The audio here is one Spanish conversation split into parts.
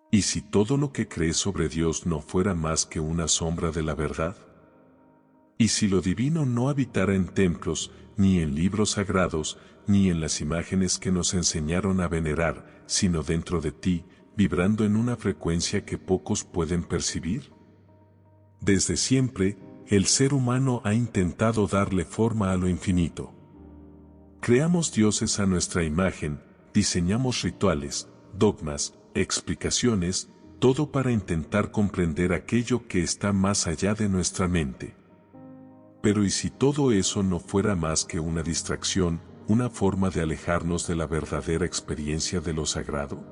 ¿Y si todo lo que crees sobre Dios no fuera más que una sombra de la verdad? ¿Y si lo divino no habitara en templos, ni en libros sagrados, ni en las imágenes que nos enseñaron a venerar, sino dentro de ti, vibrando en una frecuencia que pocos pueden percibir? Desde siempre, el ser humano ha intentado darle forma a lo infinito. Creamos dioses a nuestra imagen, diseñamos rituales, dogmas, explicaciones, todo para intentar comprender aquello que está más allá de nuestra mente. Pero ¿y si todo eso no fuera más que una distracción, una forma de alejarnos de la verdadera experiencia de lo sagrado?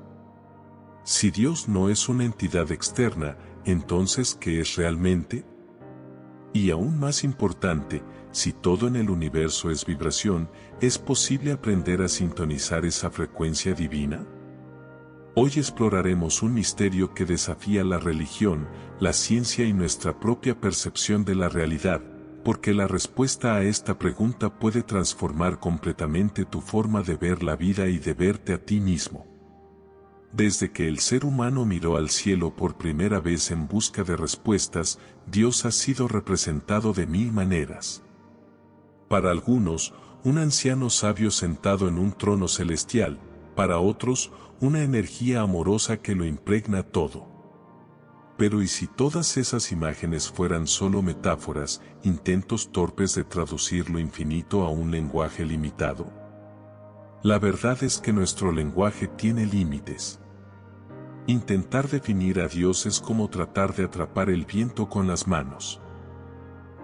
Si Dios no es una entidad externa, entonces ¿qué es realmente? Y aún más importante, si todo en el universo es vibración, ¿es posible aprender a sintonizar esa frecuencia divina? Hoy exploraremos un misterio que desafía la religión, la ciencia y nuestra propia percepción de la realidad, porque la respuesta a esta pregunta puede transformar completamente tu forma de ver la vida y de verte a ti mismo. Desde que el ser humano miró al cielo por primera vez en busca de respuestas, Dios ha sido representado de mil maneras. Para algunos, un anciano sabio sentado en un trono celestial, para otros, una energía amorosa que lo impregna todo. Pero ¿y si todas esas imágenes fueran solo metáforas, intentos torpes de traducir lo infinito a un lenguaje limitado? La verdad es que nuestro lenguaje tiene límites. Intentar definir a Dios es como tratar de atrapar el viento con las manos.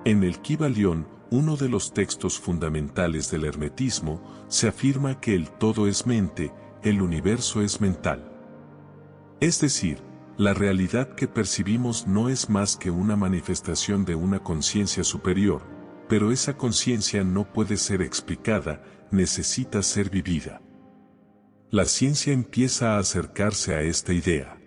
En el Kybalión, uno de los textos fundamentales del hermetismo, se afirma que el todo es mente, el universo es mental. Es decir, la realidad que percibimos no es más que una manifestación de una conciencia superior, pero esa conciencia no puede ser explicada, necesita ser vivida. La ciencia empieza a acercarse a esta idea.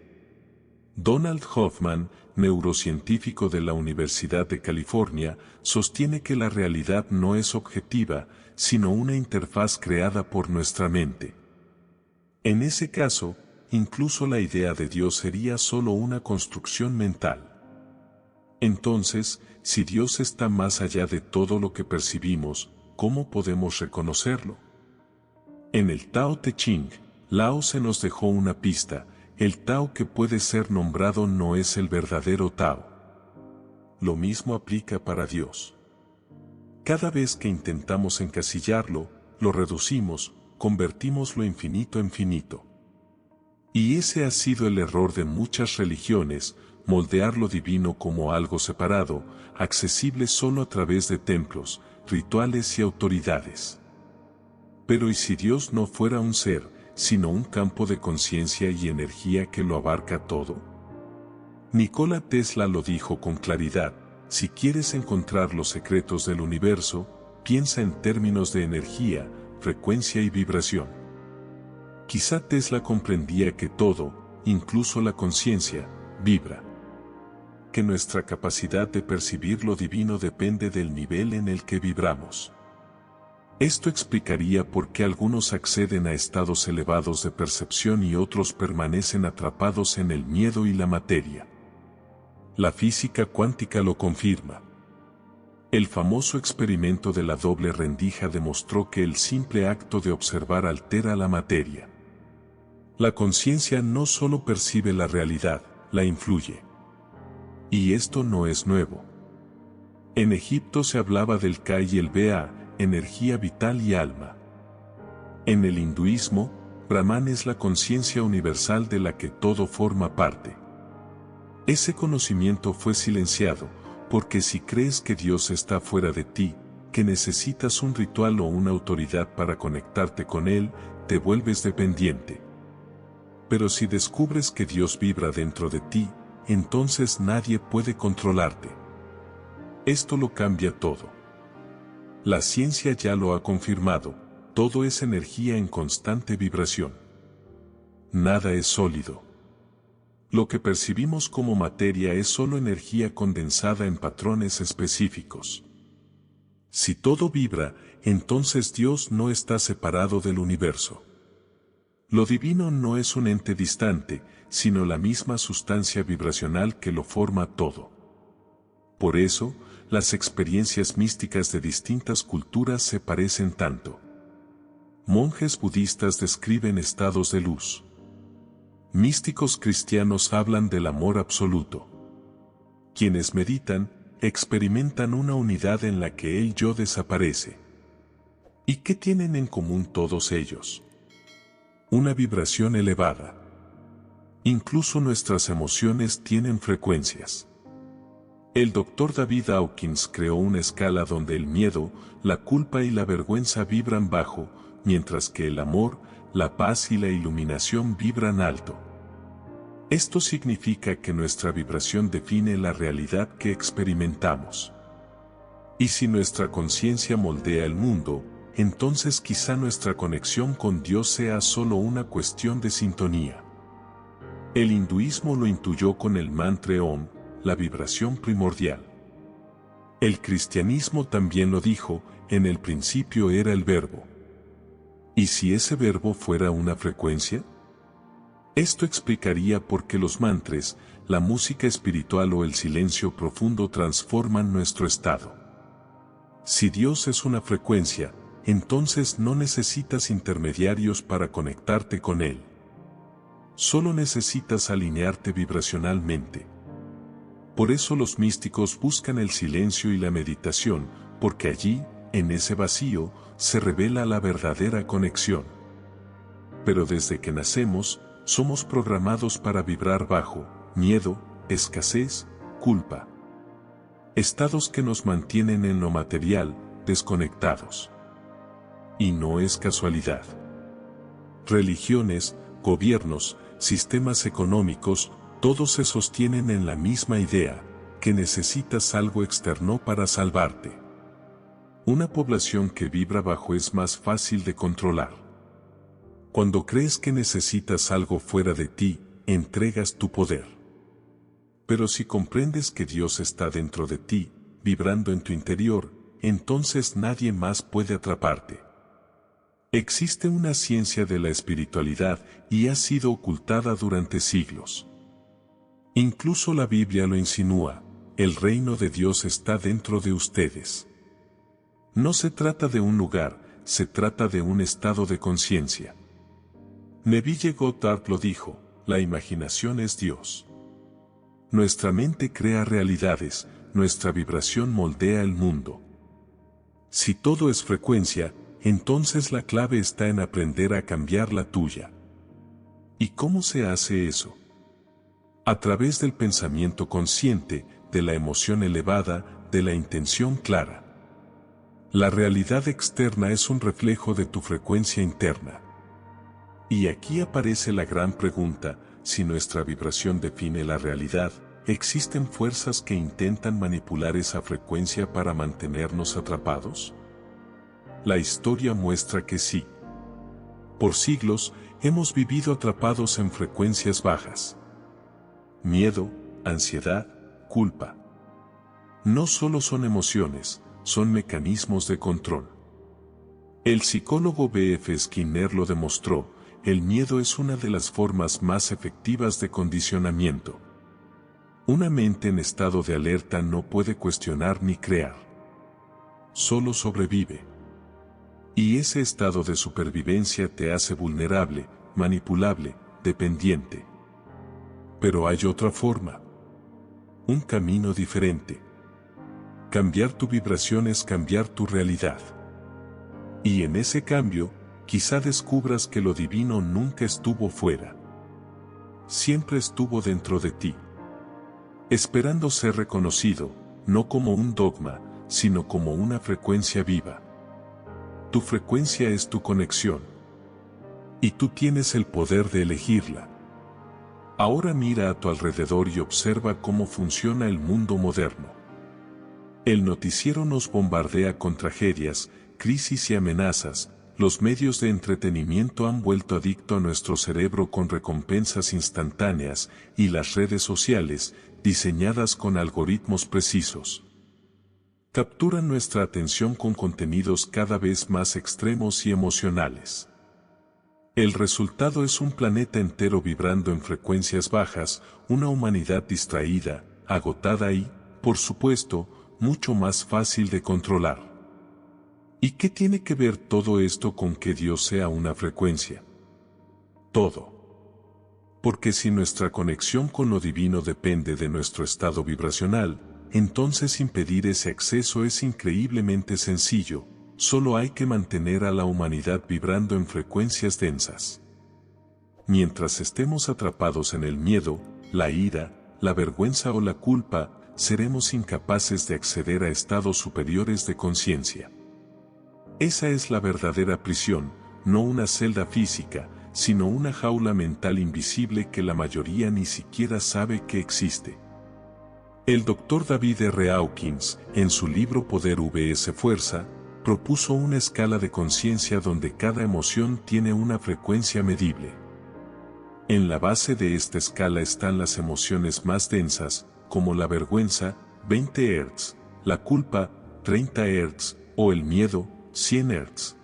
Donald Hoffman, neurocientífico de la Universidad de California, sostiene que la realidad no es objetiva, sino una interfaz creada por nuestra mente. En ese caso, incluso la idea de Dios sería solo una construcción mental. Entonces, si Dios está más allá de todo lo que percibimos, ¿cómo podemos reconocerlo? En el Tao Te Ching, Lao se nos dejó una pista: el Tao que puede ser nombrado no es el verdadero Tao. Lo mismo aplica para Dios. Cada vez que intentamos encasillarlo, lo reducimos, convertimos lo infinito en finito. Y ese ha sido el error de muchas religiones, moldear lo divino como algo separado, accesible solo a través de templos, rituales y autoridades. Pero ¿y si Dios no fuera un ser, sino un campo de conciencia y energía que lo abarca todo? Nikola Tesla lo dijo con claridad: si quieres encontrar los secretos del universo, piensa en términos de energía, frecuencia y vibración. Quizá Tesla comprendía que todo, incluso la conciencia, vibra. Que nuestra capacidad de percibir lo divino depende del nivel en el que vibramos. Esto explicaría por qué algunos acceden a estados elevados de percepción y otros permanecen atrapados en el miedo y la materia. La física cuántica lo confirma. El famoso experimento de la doble rendija demostró que el simple acto de observar altera la materia. La conciencia no solo percibe la realidad, la influye. Y esto no es nuevo. En Egipto se hablaba del Ka y el Ba, energía vital y alma. En el hinduismo, Brahman es la conciencia universal de la que todo forma parte. Ese conocimiento fue silenciado, porque si crees que Dios está fuera de ti, que necesitas un ritual o una autoridad para conectarte con Él, te vuelves dependiente. Pero si descubres que Dios vibra dentro de ti, entonces nadie puede controlarte. Esto lo cambia todo. La ciencia ya lo ha confirmado: todo es energía en constante vibración. Nada es sólido. Lo que percibimos como materia es solo energía condensada en patrones específicos. Si todo vibra, entonces Dios no está separado del universo. Lo divino no es un ente distante, sino la misma sustancia vibracional que lo forma todo. Por eso, las experiencias místicas de distintas culturas se parecen tanto. Monjes budistas describen estados de luz. Místicos cristianos hablan del amor absoluto. Quienes meditan, experimentan una unidad en la que el yo desaparece. ¿Y qué tienen en común todos ellos? Una vibración elevada. Incluso nuestras emociones tienen frecuencias. El Dr. David Hawkins creó una escala donde el miedo, la culpa y la vergüenza vibran bajo, mientras que el amor, la paz y la iluminación vibran alto. Esto significa que nuestra vibración define la realidad que experimentamos. Y si nuestra conciencia moldea el mundo, entonces quizá nuestra conexión con Dios sea solo una cuestión de sintonía. El hinduismo lo intuyó con el mantra Om, la vibración primordial. El cristianismo también lo dijo, en el principio era el verbo. ¿Y si ese verbo fuera una frecuencia? Esto explicaría por qué los mantras, la música espiritual o el silencio profundo transforman nuestro estado. Si Dios es una frecuencia, entonces no necesitas intermediarios para conectarte con Él. Solo necesitas alinearte vibracionalmente. Por eso los místicos buscan el silencio y la meditación, porque allí, en ese vacío, se revela la verdadera conexión. Pero desde que nacemos, somos programados para vibrar bajo miedo, escasez, culpa. Estados que nos mantienen en lo material, desconectados. Y no es casualidad. Religiones, gobiernos, sistemas económicos, todos se sostienen en la misma idea, que necesitas algo externo para salvarte. Una población que vibra bajo es más fácil de controlar. Cuando crees que necesitas algo fuera de ti, entregas tu poder. Pero si comprendes que Dios está dentro de ti, vibrando en tu interior, entonces nadie más puede atraparte. Existe una ciencia de la espiritualidad y ha sido ocultada durante siglos. Incluso la Biblia lo insinúa, el reino de Dios está dentro de ustedes. No se trata de un lugar, se trata de un estado de conciencia. Neville Goddard lo dijo, la imaginación es Dios. Nuestra mente crea realidades, nuestra vibración moldea el mundo. Si todo es frecuencia, entonces la clave está en aprender a cambiar la tuya. ¿Y cómo se hace eso? A través del pensamiento consciente, de la emoción elevada, de la intención clara. La realidad externa es un reflejo de tu frecuencia interna. Y aquí aparece la gran pregunta, si nuestra vibración define la realidad, ¿existen fuerzas que intentan manipular esa frecuencia para mantenernos atrapados? La historia muestra que sí. Por siglos, hemos vivido atrapados en frecuencias bajas. Miedo, ansiedad, culpa. No solo son emociones, son mecanismos de control. El psicólogo B.F. Skinner lo demostró, el miedo es una de las formas más efectivas de condicionamiento. Una mente en estado de alerta no puede cuestionar ni crear. Solo sobrevive. Y ese estado de supervivencia te hace vulnerable, manipulable, dependiente. Pero hay otra forma. Un camino diferente. Cambiar tu vibración es cambiar tu realidad. Y en ese cambio, quizá descubras que lo divino nunca estuvo fuera. Siempre estuvo dentro de ti. Esperando ser reconocido, no como un dogma, sino como una frecuencia viva. Tu frecuencia es tu conexión. Y tú tienes el poder de elegirla. Ahora mira a tu alrededor y observa cómo funciona el mundo moderno. El noticiero nos bombardea con tragedias, crisis y amenazas. Los medios de entretenimiento han vuelto adicto a nuestro cerebro con recompensas instantáneas, y las redes sociales, diseñadas con algoritmos precisos, capturan nuestra atención con contenidos cada vez más extremos y emocionales. El resultado es un planeta entero vibrando en frecuencias bajas, una humanidad distraída, agotada y, por supuesto, mucho más fácil de controlar. ¿Y qué tiene que ver todo esto con que Dios sea una frecuencia? Todo. Porque si nuestra conexión con lo divino depende de nuestro estado vibracional, entonces impedir ese acceso es increíblemente sencillo, solo hay que mantener a la humanidad vibrando en frecuencias densas. Mientras estemos atrapados en el miedo, la ira, la vergüenza o la culpa, seremos incapaces de acceder a estados superiores de conciencia. Esa es la verdadera prisión, no una celda física, sino una jaula mental invisible que la mayoría ni siquiera sabe que existe. El Dr. David R. Hawkins, en su libro Poder vs. Fuerza, propuso una escala de conciencia donde cada emoción tiene una frecuencia medible. En la base de esta escala están las emociones más densas, como la vergüenza, 20 Hz, la culpa, 30 Hz, o el miedo, 100 Hz.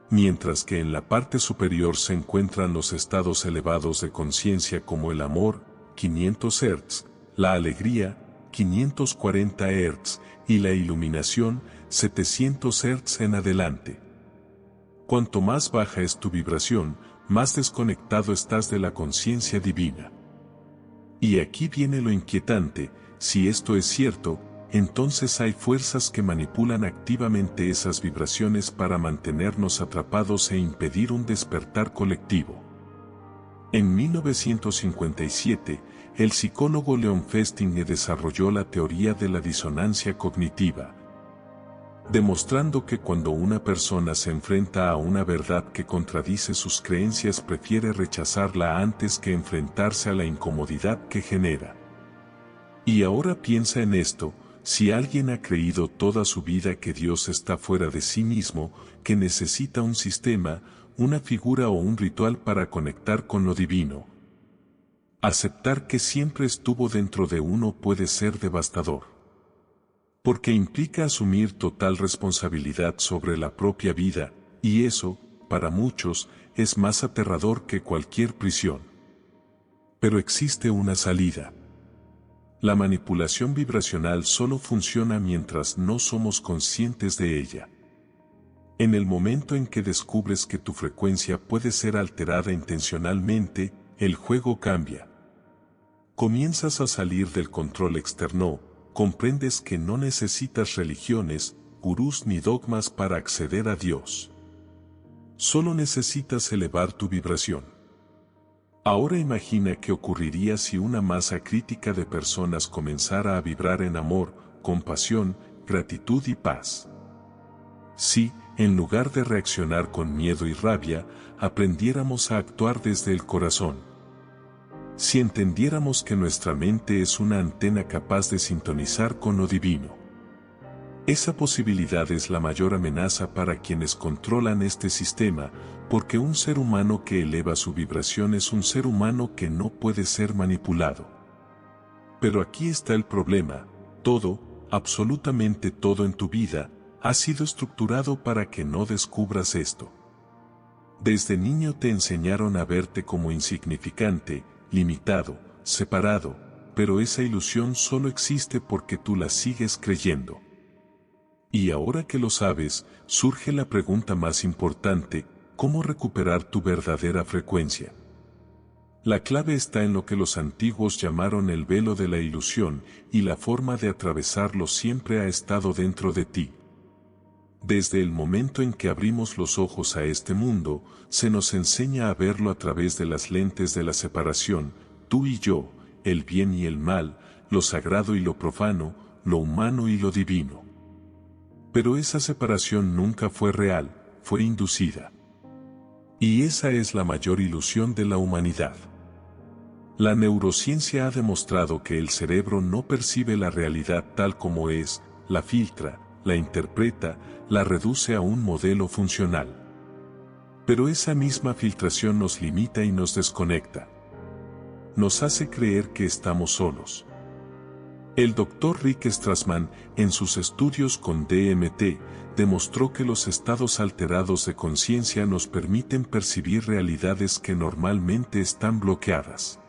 Mientras que en la parte superior se encuentran los estados elevados de conciencia como el amor, 500 Hz, la alegría, 540 Hz, y la iluminación, 700 Hz en adelante. Cuanto más baja es tu vibración, más desconectado estás de la conciencia divina. Y aquí viene lo inquietante, si esto es cierto, entonces hay fuerzas que manipulan activamente esas vibraciones para mantenernos atrapados e impedir un despertar colectivo. En 1957, el psicólogo Leon Festinger desarrolló la teoría de la disonancia cognitiva, demostrando que cuando una persona se enfrenta a una verdad que contradice sus creencias prefiere rechazarla antes que enfrentarse a la incomodidad que genera. Y ahora piensa en esto, si alguien ha creído toda su vida que Dios está fuera de sí mismo, que necesita un sistema, una figura o un ritual para conectar con lo divino, aceptar que siempre estuvo dentro de uno puede ser devastador. Porque implica asumir total responsabilidad sobre la propia vida, y eso, para muchos, es más aterrador que cualquier prisión. Pero existe una salida. La manipulación vibracional solo funciona mientras no somos conscientes de ella. En el momento en que descubres que tu frecuencia puede ser alterada intencionalmente, el juego cambia. Comienzas a salir del control externo, comprendes que no necesitas religiones, gurús ni dogmas para acceder a Dios. Solo necesitas elevar tu vibración. Ahora imagina qué ocurriría si una masa crítica de personas comenzara a vibrar en amor, compasión, gratitud y paz. Si, en lugar de reaccionar con miedo y rabia, aprendiéramos a actuar desde el corazón. Si entendiéramos que nuestra mente es una antena capaz de sintonizar con lo divino. Esa posibilidad es la mayor amenaza para quienes controlan este sistema, porque un ser humano que eleva su vibración es un ser humano que no puede ser manipulado. Pero aquí está el problema, todo, absolutamente todo en tu vida, ha sido estructurado para que no descubras esto. Desde niño te enseñaron a verte como insignificante, limitado, separado, pero esa ilusión solo existe porque tú la sigues creyendo. Y ahora que lo sabes, surge la pregunta más importante, ¿cómo recuperar tu verdadera frecuencia? La clave está en lo que los antiguos llamaron el velo de la ilusión, y la forma de atravesarlo siempre ha estado dentro de ti. Desde el momento en que abrimos los ojos a este mundo, se nos enseña a verlo a través de las lentes de la separación, tú y yo, el bien y el mal, lo sagrado y lo profano, lo humano y lo divino. Pero esa separación nunca fue real, fue inducida. Y esa es la mayor ilusión de la humanidad. La neurociencia ha demostrado que el cerebro no percibe la realidad tal como es, la filtra, la interpreta, la reduce a un modelo funcional. Pero esa misma filtración nos limita y nos desconecta. Nos hace creer que estamos solos. El Dr. Rick Strassman, en sus estudios con DMT, demostró que los estados alterados de conciencia nos permiten percibir realidades que normalmente están bloqueadas.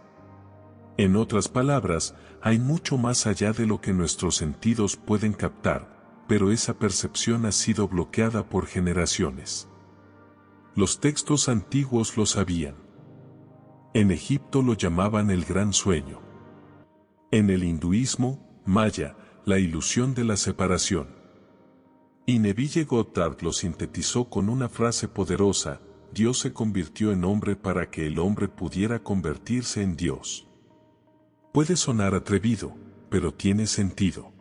En otras palabras, hay mucho más allá de lo que nuestros sentidos pueden captar, pero esa percepción ha sido bloqueada por generaciones. Los textos antiguos lo sabían. En Egipto lo llamaban el gran sueño. En el hinduismo, maya, la ilusión de la separación. Y Neville Goddard lo sintetizó con una frase poderosa: Dios se convirtió en hombre para que el hombre pudiera convertirse en Dios. Puede sonar atrevido, pero tiene sentido.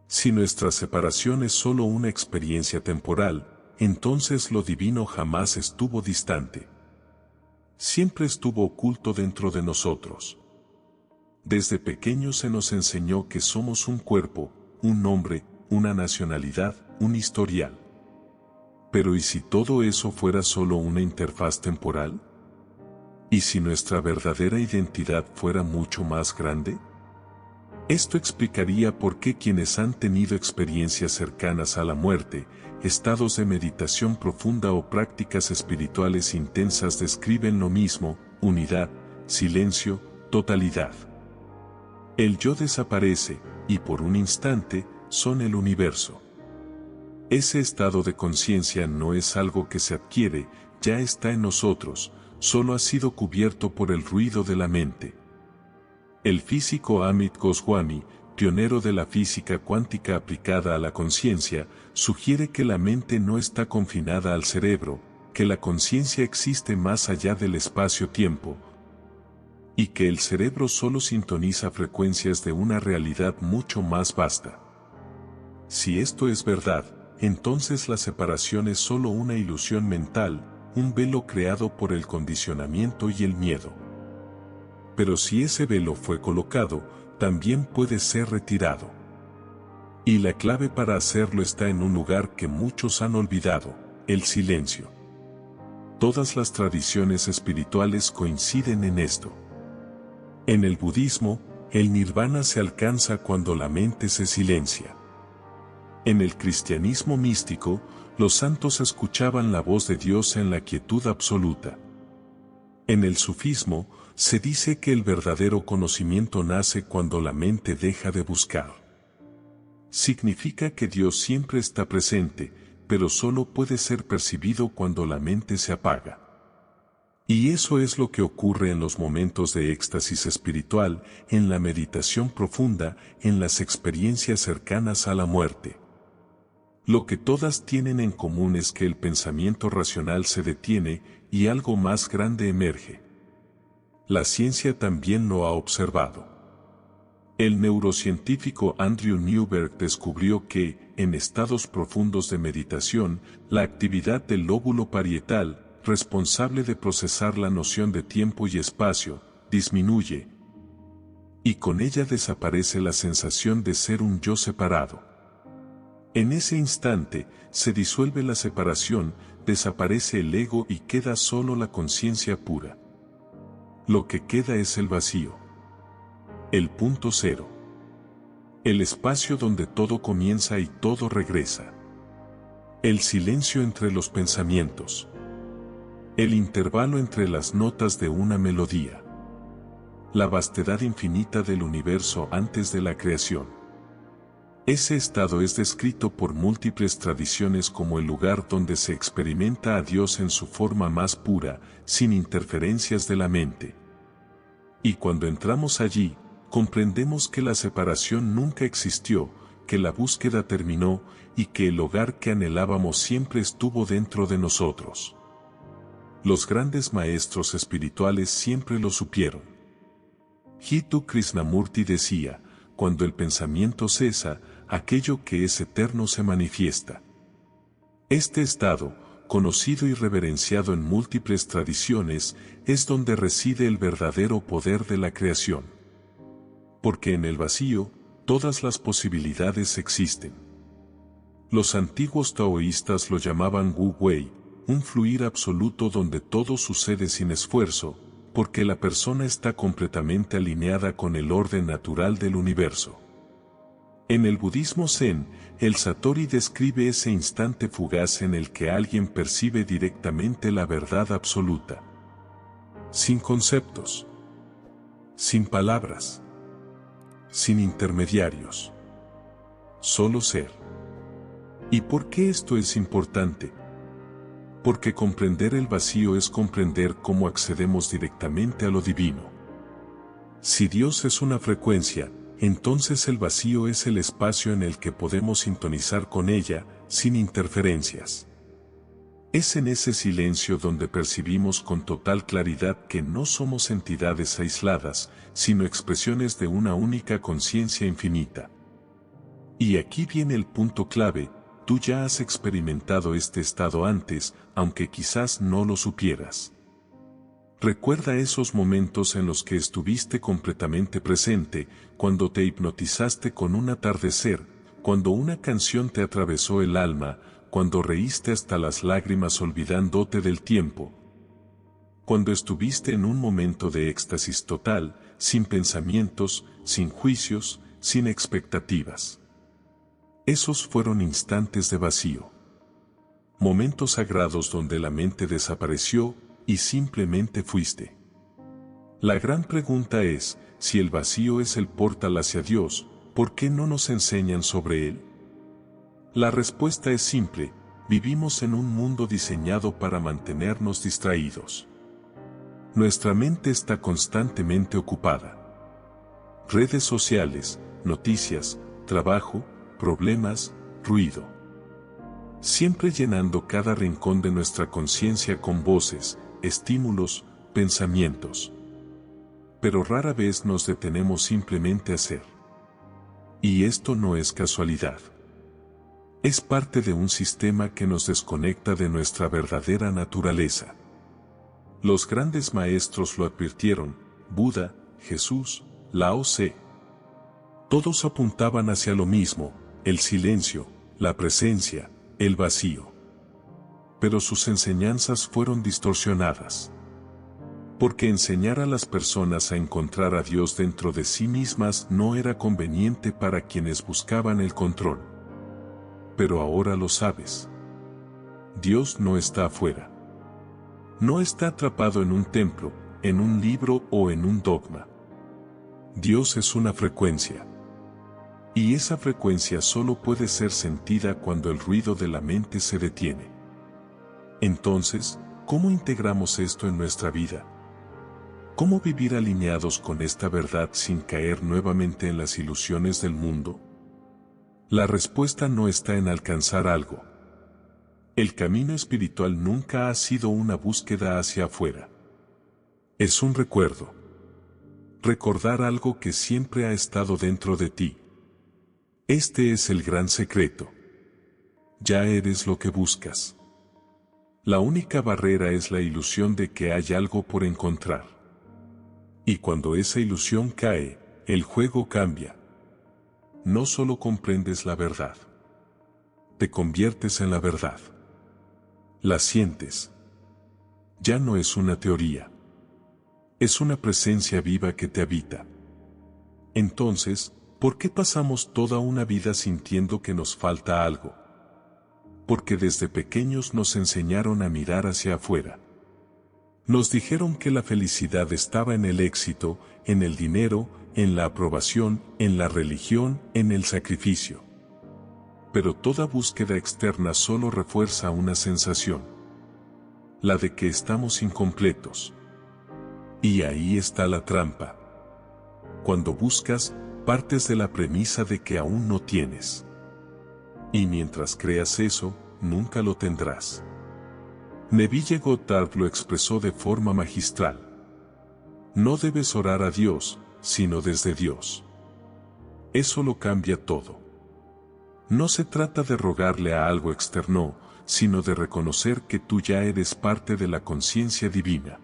Si nuestra separación es solo una experiencia temporal, entonces lo divino jamás estuvo distante. Siempre estuvo oculto dentro de nosotros. Desde pequeños se nos enseñó que somos un cuerpo, un nombre, una nacionalidad, un historial. Pero ¿y si todo eso fuera solo una interfaz temporal? ¿Y si nuestra verdadera identidad fuera mucho más grande? Esto explicaría por qué quienes han tenido experiencias cercanas a la muerte, estados de meditación profunda o prácticas espirituales intensas describen lo mismo: unidad, silencio, totalidad. El yo desaparece, y por un instante, son el universo. Ese estado de conciencia no es algo que se adquiere, ya está en nosotros, solo ha sido cubierto por el ruido de la mente. El físico Amit Goswami, pionero de la física cuántica aplicada a la conciencia, sugiere que la mente no está confinada al cerebro, que la conciencia existe más allá del espacio-tiempo, y que el cerebro solo sintoniza frecuencias de una realidad mucho más vasta. Si esto es verdad, entonces la separación es solo una ilusión mental, un velo creado por el condicionamiento y el miedo. Pero si ese velo fue colocado, también puede ser retirado. Y la clave para hacerlo está en un lugar que muchos han olvidado: el silencio. Todas las tradiciones espirituales coinciden en esto. En el budismo, el nirvana se alcanza cuando la mente se silencia. En el cristianismo místico, los santos escuchaban la voz de Dios en la quietud absoluta. En el sufismo, se dice que el verdadero conocimiento nace cuando la mente deja de buscar. Significa que Dios siempre está presente, pero solo puede ser percibido cuando la mente se apaga. Y eso es lo que ocurre en los momentos de éxtasis espiritual, en la meditación profunda, en las experiencias cercanas a la muerte. Lo que todas tienen en común es que el pensamiento racional se detiene y algo más grande emerge. La ciencia también lo ha observado. El neurocientífico Andrew Newberg descubrió que, en estados profundos de meditación, la actividad del lóbulo parietal, responsable de procesar la noción de tiempo y espacio, disminuye, y con ella desaparece la sensación de ser un yo separado. En ese instante, se disuelve la separación, desaparece el ego y queda solo la conciencia pura. Lo que queda es el vacío. El punto cero. El espacio donde todo comienza y todo regresa. El silencio entre los pensamientos. El intervalo entre las notas de una melodía. La vastedad infinita del universo antes de la creación. Ese estado es descrito por múltiples tradiciones como el lugar donde se experimenta a Dios en su forma más pura, sin interferencias de la mente. Y cuando entramos allí, comprendemos que la separación nunca existió, que la búsqueda terminó y que el hogar que anhelábamos siempre estuvo dentro de nosotros. Los grandes maestros espirituales siempre lo supieron. Jiddu Krishnamurti decía: cuando el pensamiento cesa, aquello que es eterno se manifiesta. Este estado, conocido y reverenciado en múltiples tradiciones, es donde reside el verdadero poder de la creación. Porque en el vacío, todas las posibilidades existen. Los antiguos taoístas lo llamaban Wu Wei, un fluir absoluto donde todo sucede sin esfuerzo, porque la persona está completamente alineada con el orden natural del universo. En el budismo zen, el Satori describe ese instante fugaz en el que alguien percibe directamente la verdad absoluta. Sin conceptos. Sin palabras. Sin intermediarios. Solo ser. ¿Y por qué esto es importante? Porque comprender el vacío es comprender cómo accedemos directamente a lo divino. Si Dios es una frecuencia, entonces el vacío es el espacio en el que podemos sintonizar con ella, sin interferencias. Es en ese silencio donde percibimos con total claridad que no somos entidades aisladas, sino expresiones de una única conciencia infinita. Y aquí viene el punto clave: tú ya has experimentado este estado antes, aunque quizás no lo supieras. Recuerda esos momentos en los que estuviste completamente presente, cuando te hipnotizaste con un atardecer, cuando una canción te atravesó el alma, cuando reíste hasta las lágrimas olvidándote del tiempo. Cuando estuviste en un momento de éxtasis total, sin pensamientos, sin juicios, sin expectativas. Esos fueron instantes de vacío. Momentos sagrados donde la mente desapareció y simplemente fuiste. La gran pregunta es, si el vacío es el portal hacia Dios, ¿por qué no nos enseñan sobre él? La respuesta es simple: vivimos en un mundo diseñado para mantenernos distraídos. Nuestra mente está constantemente ocupada. Redes sociales, noticias, trabajo, problemas, ruido. Siempre llenando cada rincón de nuestra conciencia con voces, estímulos, pensamientos. Pero rara vez nos detenemos simplemente a ser. Y esto no es casualidad. Es parte de un sistema que nos desconecta de nuestra verdadera naturaleza. Los grandes maestros lo advirtieron: Buda, Jesús, Lao Tse. Todos apuntaban hacia lo mismo: el silencio, la presencia, el vacío. Pero sus enseñanzas fueron distorsionadas. Porque enseñar a las personas a encontrar a Dios dentro de sí mismas no era conveniente para quienes buscaban el control. Pero ahora lo sabes. Dios no está afuera. No está atrapado en un templo, en un libro o en un dogma. Dios es una frecuencia. Y esa frecuencia solo puede ser sentida cuando el ruido de la mente se detiene. Entonces, ¿cómo integramos esto en nuestra vida? ¿Cómo vivir alineados con esta verdad sin caer nuevamente en las ilusiones del mundo? La respuesta no está en alcanzar algo. El camino espiritual nunca ha sido una búsqueda hacia afuera. Es un recuerdo. Recordar algo que siempre ha estado dentro de ti. Este es el gran secreto. Ya eres lo que buscas. La única barrera es la ilusión de que hay algo por encontrar. Y cuando esa ilusión cae, el juego cambia. No solo comprendes la verdad. Te conviertes en la verdad. La sientes. Ya no es una teoría. Es una presencia viva que te habita. Entonces, ¿por qué pasamos toda una vida sintiendo que nos falta algo? Porque desde pequeños nos enseñaron a mirar hacia afuera. Nos dijeron que la felicidad estaba en el éxito, en el dinero, en la aprobación, en la religión, en el sacrificio. Pero toda búsqueda externa solo refuerza una sensación: la de que estamos incompletos. Y ahí está la trampa. Cuando buscas, partes de la premisa de que aún no tienes. Y mientras creas eso, nunca lo tendrás. Neville Goddard lo expresó de forma magistral. No debes orar a Dios, sino desde Dios. Eso lo cambia todo. No se trata de rogarle a algo externo, sino de reconocer que tú ya eres parte de la conciencia divina.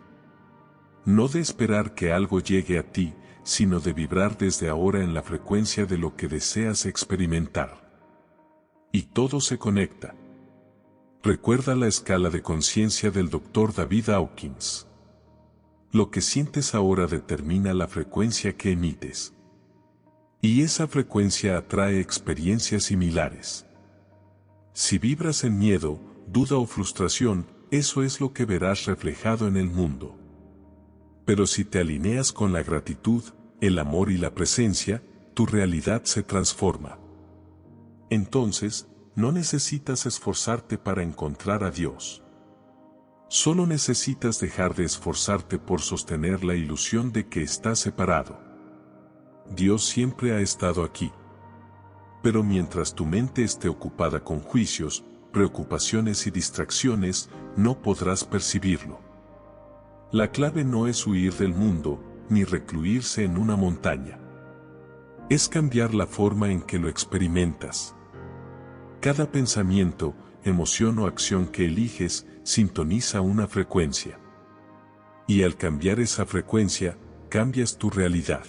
No de esperar que algo llegue a ti, sino de vibrar desde ahora en la frecuencia de lo que deseas experimentar. Y todo se conecta. Recuerda la escala de conciencia del Dr. David Hawkins. Lo que sientes ahora determina la frecuencia que emites. Y esa frecuencia atrae experiencias similares. Si vibras en miedo, duda o frustración, eso es lo que verás reflejado en el mundo. Pero si te alineas con la gratitud, el amor y la presencia, tu realidad se transforma. Entonces, no necesitas esforzarte para encontrar a Dios. Solo necesitas dejar de esforzarte por sostener la ilusión de que estás separado. Dios siempre ha estado aquí. Pero mientras tu mente esté ocupada con juicios, preocupaciones y distracciones, no podrás percibirlo. La clave no es huir del mundo, ni recluirse en una montaña. Es cambiar la forma en que lo experimentas. Cada pensamiento, emoción o acción que eliges, sintoniza una frecuencia. Y al cambiar esa frecuencia, cambias tu realidad.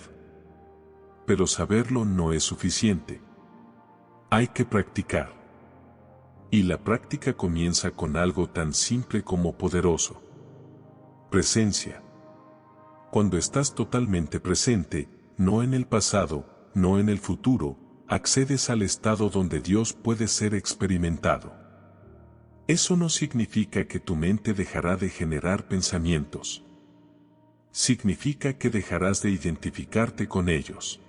Pero saberlo no es suficiente. Hay que practicar. Y la práctica comienza con algo tan simple como poderoso. Presencia. Cuando estás totalmente presente, no en el pasado, no en el futuro, accedes al estado donde Dios puede ser experimentado. Eso no significa que tu mente dejará de generar pensamientos. Significa que dejarás de identificarte con ellos.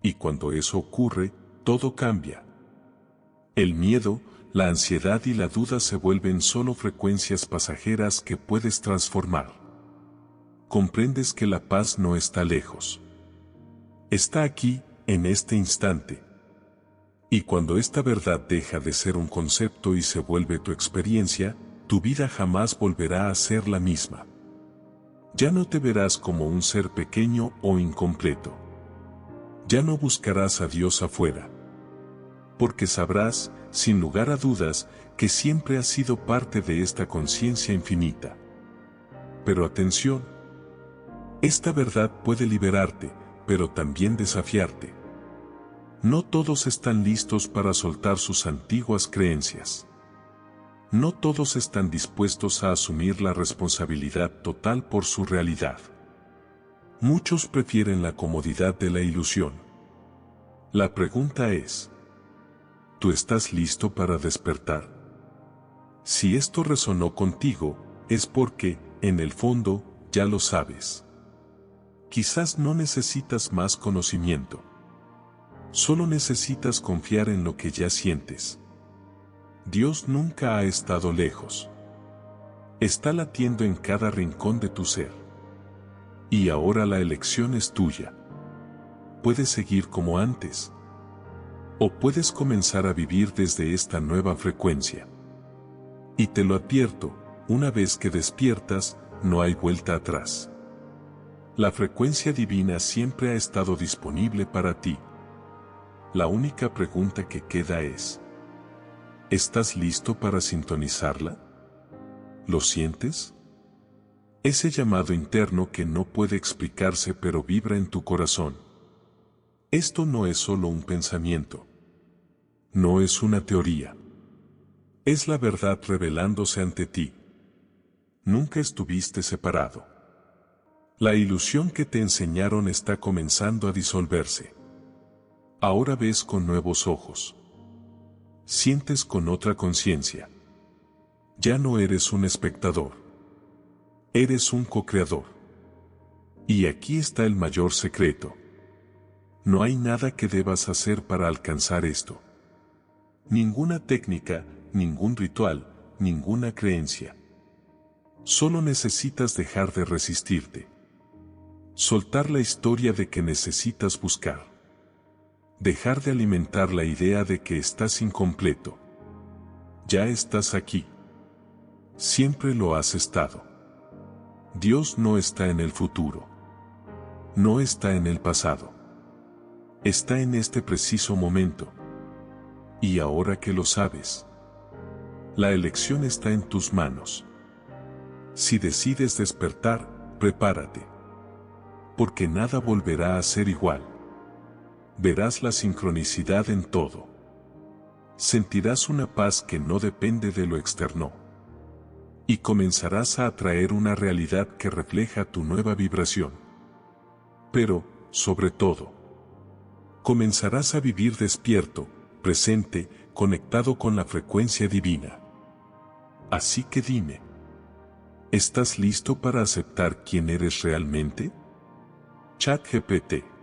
Y cuando eso ocurre, todo cambia. El miedo, la ansiedad y la duda se vuelven solo frecuencias pasajeras que puedes transformar. Comprendes que la paz no está lejos. Está aquí, en este instante. Y cuando esta verdad deja de ser un concepto y se vuelve tu experiencia, tu vida jamás volverá a ser la misma. Ya no te verás como un ser pequeño o incompleto. Ya no buscarás a Dios afuera. Porque sabrás, sin lugar a dudas, que siempre has sido parte de esta conciencia infinita. Pero atención. Esta verdad puede liberarte, pero también desafiarte. No todos están listos para soltar sus antiguas creencias. No todos están dispuestos a asumir la responsabilidad total por su realidad. Muchos prefieren la comodidad de la ilusión. La pregunta es: ¿tú estás listo para despertar? Si esto resonó contigo, es porque, en el fondo, ya lo sabes. Quizás no necesitas más conocimiento. Solo necesitas confiar en lo que ya sientes. Dios nunca ha estado lejos. Está latiendo en cada rincón de tu ser. Y ahora la elección es tuya. Puedes seguir como antes. O puedes comenzar a vivir desde esta nueva frecuencia. Y te lo advierto, una vez que despiertas, no hay vuelta atrás. La frecuencia divina siempre ha estado disponible para ti. La única pregunta que queda es: ¿estás listo para sintonizarla? ¿Lo sientes? Ese llamado interno que no puede explicarse pero vibra en tu corazón. Esto no es solo un pensamiento. No es una teoría. Es la verdad revelándose ante ti. Nunca estuviste separado. La ilusión que te enseñaron está comenzando a disolverse. Ahora ves con nuevos ojos. Sientes con otra conciencia. Ya no eres un espectador. Eres un co-creador. Y aquí está el mayor secreto. No hay nada que debas hacer para alcanzar esto. Ninguna técnica, ningún ritual, ninguna creencia. Solo necesitas dejar de resistirte. Soltar la historia de que necesitas buscar. Dejar de alimentar la idea de que estás incompleto. Ya estás aquí. Siempre lo has estado. Dios no está en el futuro. No está en el pasado. Está en este preciso momento. Y ahora que lo sabes, la elección está en tus manos. Si decides despertar, prepárate. Porque nada volverá a ser igual. Verás la sincronicidad en todo. Sentirás una paz que no depende de lo externo. Y comenzarás a atraer una realidad que refleja tu nueva vibración. Pero, sobre todo, comenzarás a vivir despierto, presente, conectado con la frecuencia divina. Así que dime, ¿estás listo para aceptar quién eres realmente? ChatGPT